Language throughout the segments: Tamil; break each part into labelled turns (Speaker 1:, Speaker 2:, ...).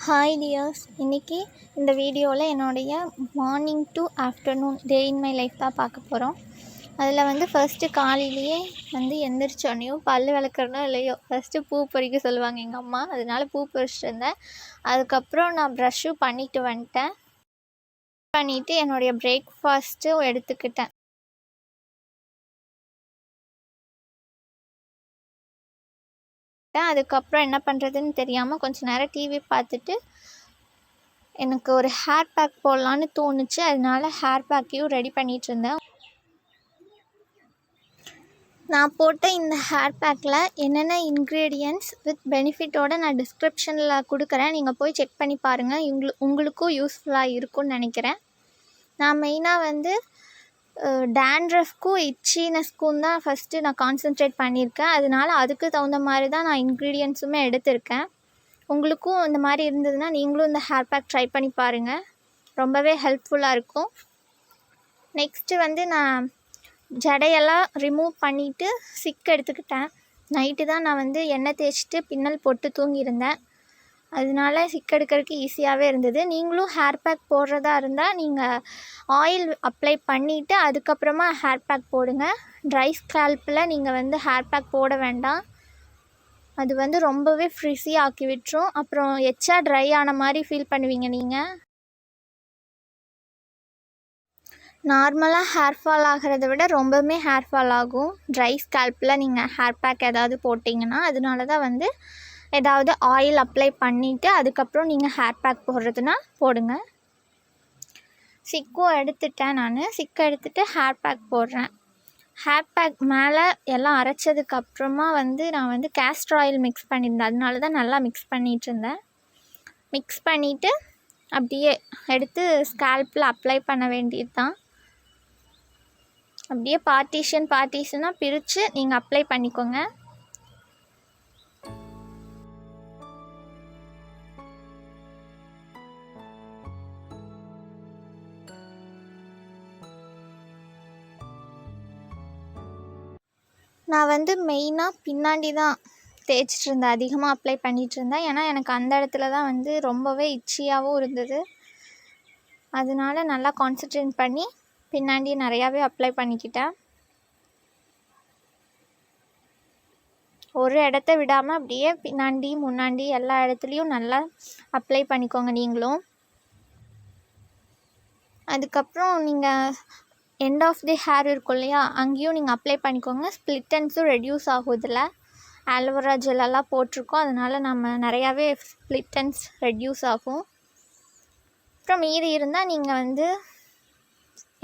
Speaker 1: ஹாய் டியர்ஸ், இன்றைக்கி இந்த வீடியோவில் என்னுடைய morning to afternoon day in my life தான் பார்க்க போகிறோம். அதில் வந்து ஃபஸ்ட்டு காலையிலேயே எந்திரிச்சோடனையும் பல் விளக்குறனோ இல்லையோ ஃபஸ்ட்டு பூ பறிக்க சொல்லுவாங்க எங்கள் அம்மா. அதனால பூ பறிச்சிட்டு இருந்தேன். அதுக்கப்புறம் நான் ப்ரஷ்ஷும் பண்ணிவிட்டு வந்துட்டேன். பண்ணிவிட்டு என்னுடைய பிரேக்ஃபாஸ்ட்டும் எடுத்துக்கிட்டேன். அதுக்கப்புறம் என்ன பண்ணுறதுன்னு தெரியாமல் கொஞ்சம் நேரம் டிவி பார்த்துட்டு எனக்கு ஒரு ஹேர் பேக் போடலான்னு தோணுச்சு. அதனால ஹேர் பேக்கையும் ரெடி பண்ணிகிட்டு இருந்தேன். நான் போட்ட இந்த ஹேர் பேக்கில் என்னென்ன இன்க்ரீடியன்ட்ஸ் வித் பெனிஃபிட்டோடு நான் டிஸ்கிரிப்ஷனில் கொடுக்குறேன். நீங்கள் போய் செக் பண்ணி பாருங்கள். உங்களுக்கும் யூஸ்ஃபுல்லாக இருக்கும்னு நினைக்கிறேன். நான் மெயினாக டேண்ட்ரஃப்க்கும் இச்சினஸ்க்கும் தான் ஃபஸ்ட்டு நான் கான்சென்ட்ரேட் பண்ணியிருக்கேன். அதனால அதுக்கு தகுந்த மாதிரி தான் நான் இன்க்ரீடியன்ட்ஸுமே எடுத்திருக்கேன். உங்களுக்கும் இந்த மாதிரி இருந்ததுன்னா நீங்களும் இந்த ஹேர் பேக் ட்ரை பண்ணி பாருங்கள். ரொம்பவே ஹெல்ப்ஃபுல்லாக இருக்கும். நெக்ஸ்ட்டு நான் ஜடையெல்லாம் ரிமூவ் பண்ணிவிட்டு சிக் எடுத்துக்கிட்டேன். நைட்டு தான் நான் எண்ணெய் தேய்ச்சிட்டு பின்னல் போட்டு தூங்கியிருந்தேன். அதனால சிக் எடுக்கிறதுக்கு ஈஸியாகவே இருந்தது. நீங்களும் ஹேர் பேக் போடுறதா இருந்தால் நீங்கள் ஆயில் அப்ளை பண்ணிவிட்டு அதுக்கப்புறமா ஹேர் பேக் போடுங்க. ட்ரை ஸ்கேல்பில் நீங்கள் ஹேர் பேக் போட வேண்டாம். அது ரொம்பவே ஃப்ரிஸி ஆக்கி விட்டுரும். அப்புறம் எச்சா ட்ரை ஆன மாதிரி ஃபீல் பண்ணுவீங்க நீங்கள். நார்மலாக ஹேர் ஃபால் ஆகிறத விட ரொம்பவுமே ஹேர் ஃபால் ஆகும் ட்ரை ஸ்கேல்பில் நீங்கள் ஹேர் பேக் ஏதாவது போட்டிங்கன்னா. அதனால தான் ஏதாவது ஆயில் அப்ளை பண்ணிவிட்டு அதுக்கப்புறம் நீங்கள் ஹேர் பேக் போடுறதுனா போடுங்க. சிக்கும் எடுத்துட்டேன். நான் சிக்கு எடுத்துகிட்டு ஹேர் பேக் போடுறேன். ஹேர் பேக் மேலே எல்லாம் அரைச்சதுக்கப்புறமா நான் கேஸ்டர் ஆயில் மிக்ஸ் பண்ணியிருந்தேன். அதனால தான் நல்லா மிக்ஸ் பண்ணிகிட்டு இருந்தேன். மிக்ஸ் பண்ணிவிட்டு அப்படியே எடுத்து ஸ்கேல்பில் அப்ளை பண்ண வேண்டியது தான். அப்படியே பார்ட்டிஷனாக பிரித்து நீங்கள் அப்ளை பண்ணிக்கோங்க. நான் மெயினாக பின்னாடி தான் தேய்ச்சிட்டு இருந்தேன். அதிகமாக அப்ளை பண்ணிகிட்டு இருந்தேன். ஏன்னா எனக்கு அந்த இடத்துல தான் ரொம்பவே இச்சியாகவும் இருந்தது. அதனால நல்லா கான்சன்ட்ரேட் பண்ணி பின்னாடி நிறையாவே அப்ளை பண்ணிக்கிட்டேன். ஒரு இடத்த விடாமல் அப்படியே பின்னாடி முன்னாடி எல்லா இடத்துலையும் நல்லா அப்ளை பண்ணிக்கோங்க நீங்களும். அதுக்கப்புறம் நீங்கள் எண்ட் ஆஃப் தி ஹேர் இருக்கும் இல்லையா, அங்கேயும் நீங்கள் அப்ளை பண்ணிக்கோங்க. ஸ்ப்ளிட் எண்ட்ஸும் ரெடியூஸ் ஆகும். இதில் ஆலோவேரா ஜெல்லெல்லாம் போட்டிருக்கோம். அதனால் நம்ம நிறையாவே ஸ்ப்ளிட் எண்ட்ஸ் ரெடியூஸ் ஆகும். அப்புறம் மீதி இருந்தால் நீங்கள்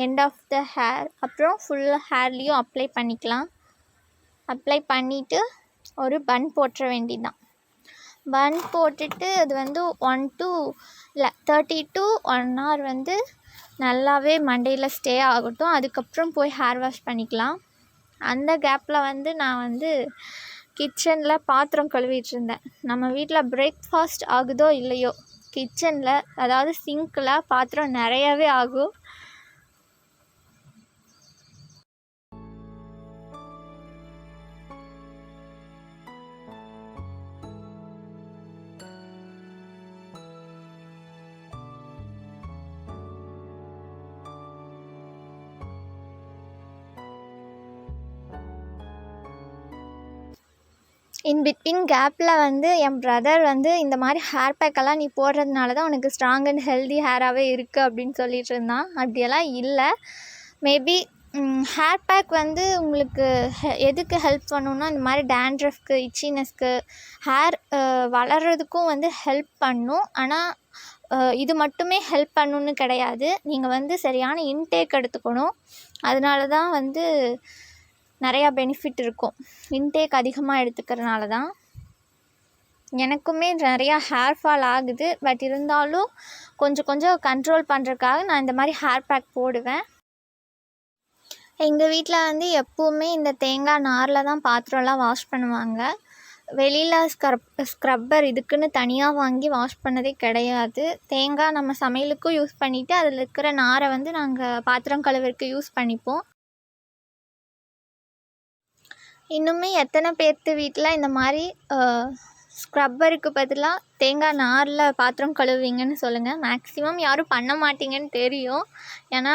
Speaker 1: எண்ட் ஆஃப் த ஹேர் அப்புறம் ஃபுல் ஹேர்லேயும் அப்ளை பண்ணிக்கலாம். அப்ளை பண்ணிவிட்டு ஒரு பன் போட்டுற வேண்டியதுதான். பன் போட்டுட்டு அது 30 to 1 hour நல்லாவே மண்டையில் ஸ்டே ஆகட்டும். அதுக்கப்புறம் போய் ஹேர் வாஷ் பண்ணிக்கலாம். அந்த கேப்பில் நான் கிச்சனில் பாத்திரம் கழுவிட்டு இருந்தேன். நம்ம வீட்டில் பிரேக்ஃபாஸ்ட் ஆகுதோ இல்லையோ, கிச்சனில் அதாவது சிங்கில் பாத்திரம் நிறையாவே ஆகும். இன் பிட்வீன் கேப்பில் என் பிரதர் இந்த மாதிரி ஹேர் பேக்கெல்லாம் நீ போடுறதுனால தான் உனக்கு ஸ்ட்ராங் அண்ட் ஹெல்தி ஹேராகவே இருக்குது அப்படின்னு சொல்லிட்டு இருந்தான். அப்படியெல்லாம் இல்லை. மேபி ஹேர் பேக் உங்களுக்கு எதுக்கு ஹெல்ப் பண்ணுன்னா, இந்த மாதிரி டேண்ட்ரஃப்க்கு இச்சினஸ்க்கு ஹேர் வளர்கிறதுக்கும் ஹெல்ப் பண்ணும். ஆனால் இது மட்டுமே ஹெல்ப் பண்ணணுன்னு கிடையாது. நீங்கள் சரியான இன்டேக் எடுத்துக்கணும். அதனால தான் நிறையா பெனிஃபிட் இருக்கும். இன்டேக் அதிகமாக எடுத்துக்கிறதுனால தான். எனக்குமே நிறையா ஹேர் ஃபால் ஆகுது. பட் இருந்தாலும் கொஞ்சம் கண்ட்ரோல் பண்ணுறதுக்காக நான் இந்த மாதிரி ஹேர் பேக் போடுவேன். எங்கள் வீட்டில் எப்போவுமே இந்த தேங்காய் நாரில் தான் பாத்திரம்லாம் வாஷ் பண்ணுவாங்க. வெளியில் ஸ்க்ரப்பர் இதுக்குன்னு தனியாக வாங்கி வாஷ் பண்ணதே கிடையாது. தேங்காய் நம்ம சமையலுக்கும் யூஸ் பண்ணிவிட்டு அதில் இருக்கிற நாரை நாங்கள் பாத்திரம் கழுவுறதுக்கு யூஸ் பண்ணிப்போம். இன்னுமே எத்தனை பேர்த்து வீட்டில் இந்த மாதிரி ஸ்க்ரப்பருக்கு பதிலாக தேங்காய் நாரில் பாத்திரம் கழுவுவீங்கன்னு சொல்லுங்கள். மேக்ஸிமம் யாரும் பண்ண மாட்டீங்கன்னு தெரியும். ஏன்னா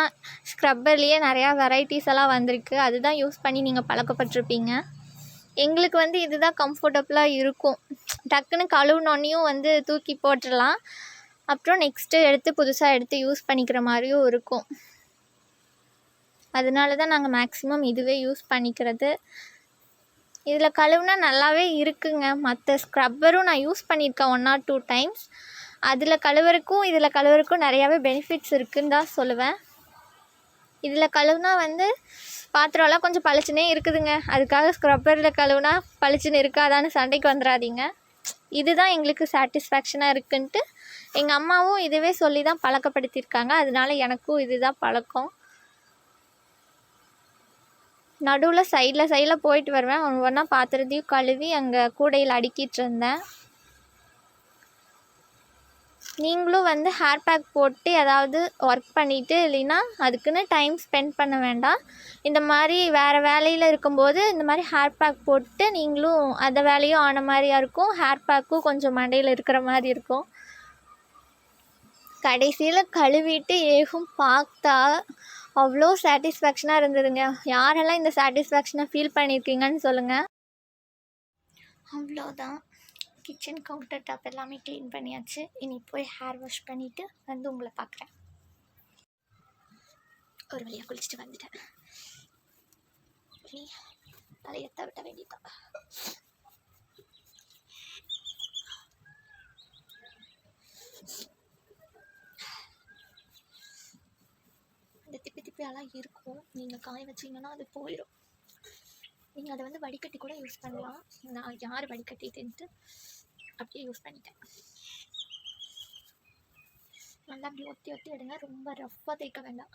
Speaker 1: ஸ்க்ரப்பர்லேயே நிறையா வெரைட்டிஸ் எல்லாம் வந்திருக்கு. அதுதான் யூஸ் பண்ணி நீங்கள் பழக்கப்பட்டிருப்பீங்க. எங்களுக்கு வந்து இதுதான் கம்ஃபர்டபுளாக இருக்கும். டக்குன்னு கழுவுனோன்னையும் தூக்கி போட்டுடலாம். அப்புறம் நெக்ஸ்ட்டு எடுத்து புதுசாக எடுத்து யூஸ் பண்ணிக்கிற மாதிரியும் இருக்கும். அதனால தான் நாங்கள் மேக்ஸிமம் இதுவே யூஸ் பண்ணிக்கிறது. இதில் கழுவுனா நல்லாவே இருக்குங்க. மற்ற ஸ்க்ரப்பரும் நான் யூஸ் பண்ணியிருக்கேன் 1 or 2 times. அதில் கழுவுறக்கும் இதில் கழுவுறக்கும் நிறையாவே பெனிஃபிட்ஸ் இருக்குதுன்னு தான் சொல்லுவேன். இதில் கழுவுனா பாத்திரம்லாம் கொஞ்சம் பளிச்சுனே இருக்குதுங்க. அதுக்காக ஸ்க்ரப்பரில் கழுவுனா பளிச்சுன்னு இருக்காதான்னு சண்டைக்கு வந்துடாதீங்க. இதுதான் எங்களுக்கு சாட்டிஸ்ஃபேக்ஷனாக இருக்குன்ட்டு எங்கள் அம்மாவும் இதுவே சொல்லி தான் பழக்கப்படுத்தியிருக்காங்க. அதனால எனக்கும் இதுதான் பழக்கம். நடுவில் சைடில் போயிட்டு வருவேன். ஒவ்வொன்றா பாத்திரத்தையும் கழுவி அங்கே கூடையில் அடுக்கிட்டு இருந்தேன். நீங்களும் ஹேர் பேக் போட்டு ஏதாவது ஒர்க் பண்ணிவிட்டு இல்லைன்னா அதுக்குன்னு டைம் ஸ்பெண்ட் பண்ண வேண்டாம். இந்த மாதிரி வேறு வேலையில் இருக்கும்போது இந்த மாதிரி ஹேர் பேக் போட்டு நீங்களும் அந்த வேலையும் ஆன மாதிரியா இருக்கும். ஹேர் பேக்கும் கொஞ்சம் மண்டையில் இருக்கிற மாதிரி இருக்கும். கடைசியில் கழுவிட்டு ஏகும் பார்த்தா அவ்வளோ சாட்டிஸ்ஃபேக்ஷனாக இருந்ததுங்க. யாரெல்லாம் இந்த சாட்டிஸ்ஃபேக்ஷனை ஃபீல் பண்ணியிருக்கீங்கன்னு சொல்லுங்கள். அவ்வளோதான், கிச்சன் கவுண்டர் டாப் எல்லாமே க்ளீன் பண்ணியாச்சு. இனி போய் ஹேர் வாஷ் பண்ணிவிட்டு உங்களை பார்க்குறேன். ஒரு வழியாக குளிச்சுட்டு வந்துட்டேன். இனி தலையத்தை விட்ட வேண்டியதான். இந்த திப்பியெல்லாம் இருக்கும். நீங்கள் காய வச்சிங்கன்னா அது போயிடும். நீங்கள் அதை வடிகட்டி கூட யூஸ் பண்ணலாம். நான் யார் வடிகட்டிட்டு அப்படியே யூஸ் பண்ணிட்டேன். நல்லா அப்படி ஒத்தி எடுங்க. ரொம்ப ரஃப்பாக தேய்க்க வேண்டாம்.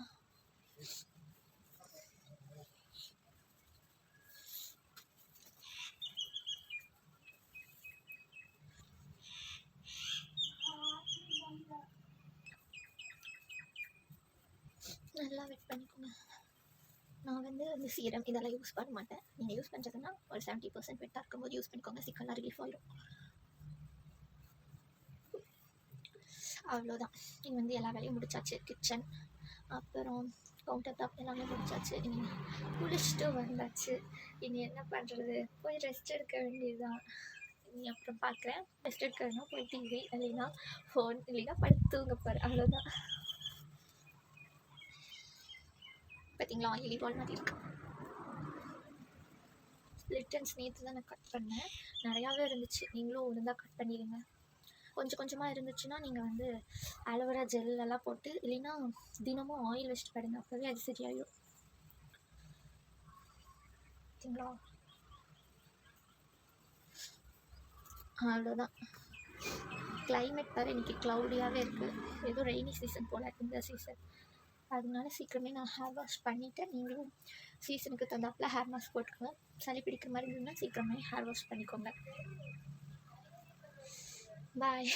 Speaker 1: நல்லா வெட் பண்ணிக்கோங்க. நான் அந்த சீரம் இதெல்லாம் யூஸ் பண்ண மாட்டேன். நீங்கள் யூஸ் பண்ணுறதுன்னா ஒரு 70% வெட்டாக இருக்கும்போது யூஸ் பண்ணிக்கோங்க. சிக்கெல்லாம் ரிலீஃப் ஆகிடும். அவ்வளோதான். இனி எல்லா வேலையும் முடிச்சாச்சு. கிச்சன் அப்புறம் கவுண்டர் டாப் எல்லாமே முடிச்சாச்சு. இனி குளிச்சுட்டு வந்தாச்சு. இனி என்ன பண்ணுறது, போய் ரெஸ்ட் எடுக்க வேண்டியதுதான். இனி அப்புறம் பார்க்குறேன். ரெஸ்ட் எடுக்கிறதுனா போய் டிவி இல்லைன்னா ஃபோன் இல்லைன்னா படுத்து தூங்க போகிறேன். அவ்வளோதான். பார்த்தீங்களா, எலி பால் மாதிரி இருக்கு. ஸ்ப்ளிட்டன்ஸ் நேற்று தான் நான் கட் பண்ணேன். நிறையாவே இருந்துச்சு. நீங்களும் ஒழுங்காக கட் பண்ணிடுங்க. கொஞ்சம் கொஞ்சமாக இருந்துச்சுன்னா நீங்கள் ஆலோவேரா ஜெல் எல்லாம் போட்டு இல்லைன்னா தினமும் ஆயில் வச்சுட்டு படுங்க. அப்போவே அது சரியாயிடும். பார்த்தீங்களா, அவ்வளோதான். கிளைமேட் பாரு, இன்றைக்கி க்ளவுடியாகவே இருக்குது. ஏதோ ரெய்னி சீசன் போல் இந்த சீசன். அதனால சீக்கிரமே நான் ஹேர் வாஷ் பண்ணிவிட்டு நீங்களும் சீசனுக்கு தந்தாப்பில் ஹேர் மாஸ்க் போட்டுக்கோங்க. சளி பிடிக்கிற மாதிரி இருந்ததுன்னா சீக்கிரமே ஹேர் வாஷ் பண்ணிக்கோங்க. பாய்.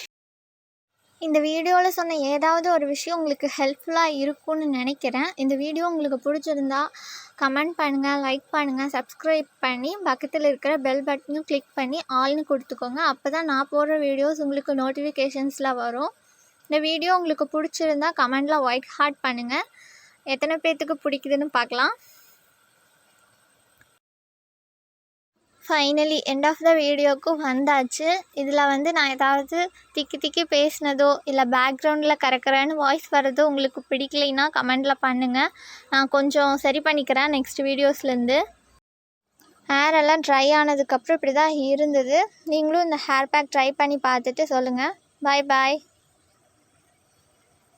Speaker 1: இந்த வீடியோவில் சொன்ன ஏதாவது ஒரு விஷயம் உங்களுக்கு ஹெல்ப்ஃபுல்லாக இருக்கும்னு நினைக்கிறேன். இந்த வீடியோ உங்களுக்கு பிடிச்சிருந்தா கமெண்ட் பண்ணுங்கள், லைக் பண்ணுங்கள், சப்ஸ்கிரைப் பண்ணி பக்கத்தில் இருக்கிற பெல் பட்டனையும் கிளிக் பண்ணி ஆல்னு கொடுத்துக்கோங்க. அப்போ தான் நான் போடுற வீடியோஸ் உங்களுக்கு நோட்டிஃபிகேஷன்ஸில் வரும். இந்த வீடியோ உங்களுக்கு பிடிச்சிருந்தா கமெண்டில் ஒயிட் ஹார்ட் பண்ணுங்கள். எத்தனை பேர்த்துக்கு பிடிக்குதுன்னு பார்க்கலாம். ஃபைனலி எண்ட் ஆஃப் த வீடியோவுக்கு வந்தாச்சு. இதில் நான் ஏதாவது திக்கி பேசினதோ இல்லை பேக்ரவுண்டில் கறக்கிறேன்னு வாய்ஸ் வர்றதோ உங்களுக்கு பிடிக்கலைன்னா கமெண்டில் பண்ணுங்கள். நான் கொஞ்சம் சரி பண்ணிக்கிறேன் நெக்ஸ்ட் வீடியோஸ்லேருந்து. ஹேர் எல்லாம் ட்ரை ஆனதுக்கப்புறம் இப்படி தான் இருந்தது. நீங்களும் இந்த ஹேர் பேக் ட்ரை பண்ணி பார்த்துட்டு சொல்லுங்கள். பாய் பாய்.